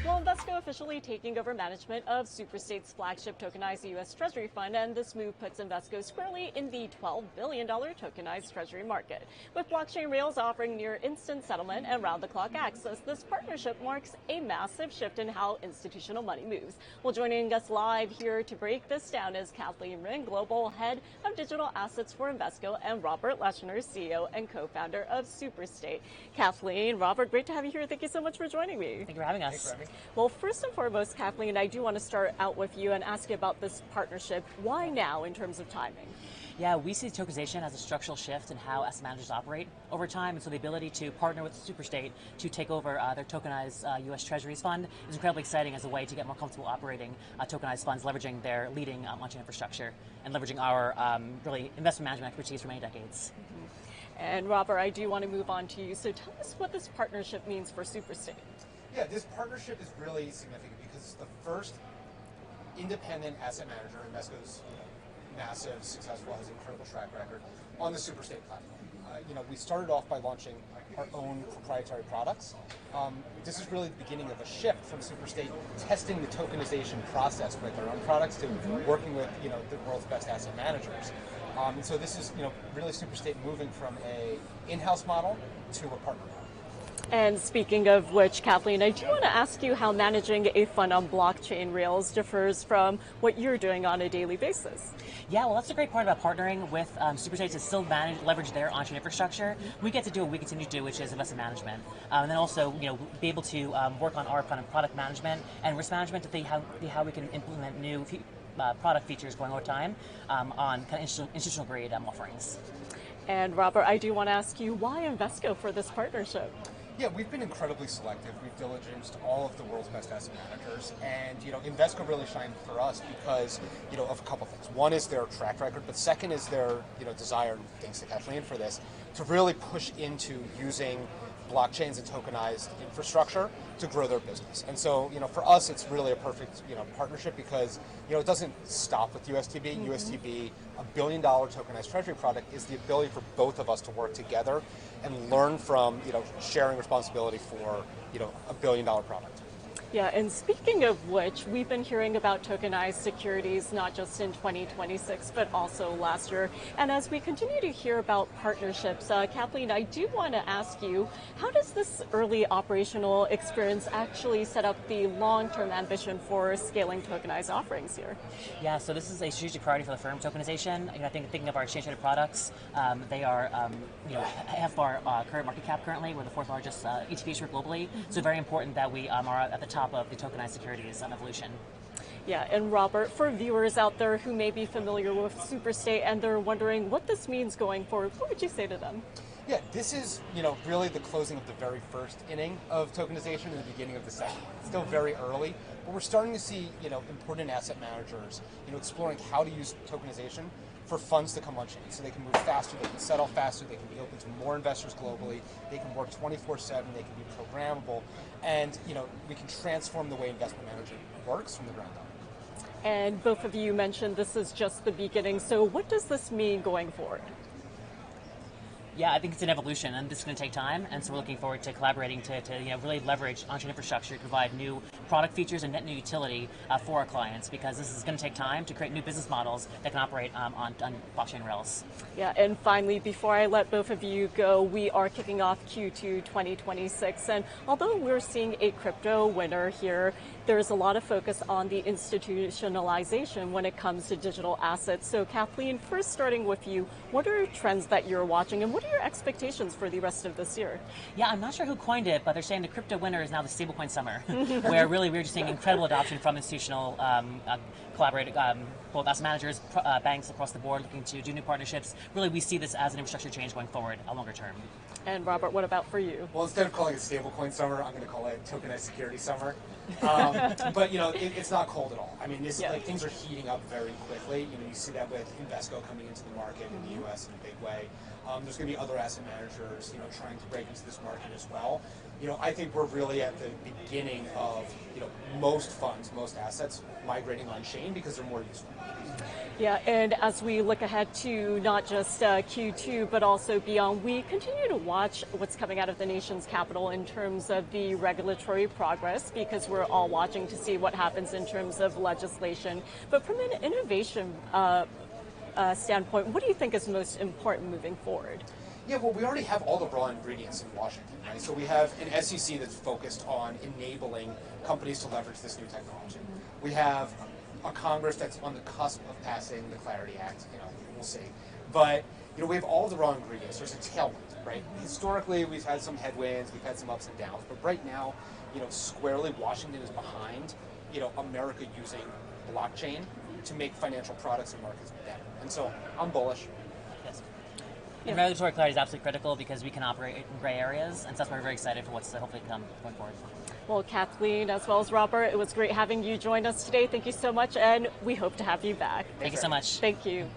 Well, Invesco officially taking over management of Superstate's flagship tokenized U.S. Treasury fund, and this move puts Invesco squarely in the $12 billion tokenized Treasury market. With blockchain rails offering near instant settlement and round-the-clock access, this partnership marks a massive shift in how institutional money moves. Well, joining us live here to break this down is Kathleen and Robert, Global Head of Digital Assets for Invesco, and Robert Leshner, CEO and co-founder of Superstate. Kathleen, Robert, great to have you here. Thank you so much for joining me. Thank you for having us. Thanks for having me. Well, first and foremost, Kathleen, I do want to start out with you and ask you about this partnership. Why now in terms of timing? Yeah, we see tokenization as a structural shift in how asset managers operate over time, and so the ability to partner with Superstate to take over their tokenized U.S. Treasuries fund is incredibly exciting as a way to get more comfortable operating tokenized funds, leveraging their leading on-chain infrastructure and leveraging our really investment management expertise for many decades. And Robert, I do want to move on to you. So tell us what this partnership means for Superstate. Yeah, this partnership is really significant because it's the first independent asset manager. Invesco's massive, successful, has an incredible track record on the Superstate platform. We started off by launching our own proprietary products. This is really the beginning of a shift from Superstate testing the tokenization process with our own products to working with the world's best asset managers. And so this is really Superstate moving from a in-house model to a partner model. And speaking of which, Kathleen, I do want to ask you how managing a fund on blockchain rails differs from what you're doing on a daily basis. Yeah, well, that's a great part about partnering with Superstate to still leverage their on-chain infrastructure. We get to do what we continue to do, which is investment management, and then also be able to work on our kind of product management and risk management to see how we can implement new product features going over time on kind of institutional grade offerings. And Robert, I do want to ask you, why Invesco for this partnership? Yeah, we've been incredibly selective. We've diligenced all of the world's best asset managers, and Invesco really shined for us because of a couple things. One is their track record, but second is their desire, and thanks to Kathleen for this, to really push into using blockchains and tokenized infrastructure to grow their business. And so, for us, it's really a perfect, partnership because, it doesn't stop with USTB. USTB, $1 billion tokenized treasury product, is the ability for both of us to work together and learn from, sharing responsibility for, $1 billion product. Yeah, and speaking of which, we've been hearing about tokenized securities not just in 2026, but also last year. And as we continue to hear about partnerships, Kathleen, I do want to ask you, how does this early operational experience actually set up the long-term ambition for scaling tokenized offerings here? Yeah, so this is a strategic priority for the firm, tokenization. I think thinking of our exchange-traded products, they are half our current market cap currently. We're the fourth largest ETF issuer globally. So very important that we are at the top of the tokenized securities evolution. Yeah, and Robert, for viewers out there who may be familiar with Superstate and they're wondering what this means going forward, what would you say to them? Yeah, this is, really the closing of the very first inning of tokenization and the beginning of the second one. It's still very early, but we're starting to see, important asset managers, exploring how to use tokenization for funds to come on chain. So they can move faster, they can settle faster, they can be open to more investors globally, they can work 24/7, they can be programmable, and, we can transform the way investment management works from the ground up. And both of you mentioned this is just the beginning, so what does this mean going forward? Yeah, I think it's an evolution, and this is going to take time, and so we're looking forward to collaborating to really leverage on-chain infrastructure to provide new product features and net new utility for our clients, because this is going to take time to create new business models that can operate on blockchain rails. Yeah, and finally, before I let both of you go, we are kicking off Q2 2026, and although we're seeing a crypto winter here, there's a lot of focus on the institutionalization when it comes to digital assets. So Kathleen, first starting with you, what are trends that you're watching and what are your expectations for the rest of this year? Yeah, I'm not sure who coined it, but they're saying the crypto winter is now the stablecoin summer, where really we're just seeing incredible adoption from institutional collaborating both asset managers, banks across the board looking to do new partnerships. Really, we see this as an infrastructure change going forward, a longer term. And Robert, what about for you? Well, instead of calling it stablecoin summer, I'm going to call it tokenized security summer. But it's not cold at all. I mean, things are heating up very quickly. You see that with Invesco coming into the market in the U.S. in a big way. There's going to be other asset managers, trying to break into this market as well. I think we're really at the beginning of, most funds, most assets migrating on chain because they're more useful. Yeah, and as we look ahead to not just Q2, but also beyond, we continue to watch what's coming out of the nation's capital in terms of the regulatory progress, because we're all watching to see what happens in terms of legislation. But from an innovation standpoint, what do you think is most important moving forward? Yeah, well, we already have all the raw ingredients in Washington, right? So we have an SEC that's focused on enabling companies to leverage this new technology. We have a Congress that's on the cusp of passing the Clarity Act, we'll see. But, we have all the raw ingredients. There's a tailwind, right? Historically, we've had some headwinds, we've had some ups and downs, but right now, squarely Washington is behind, America using blockchain to make financial products and markets better. And so I'm bullish. Yes. And regulatory clarity is absolutely critical because we can operate in gray areas, and so that's why we're very excited for what's to hopefully come going forward. Well, Kathleen, as well as Robert, it was great having you join us today. Thank you so much, and we hope to have you back. Thank you so much. Thank you.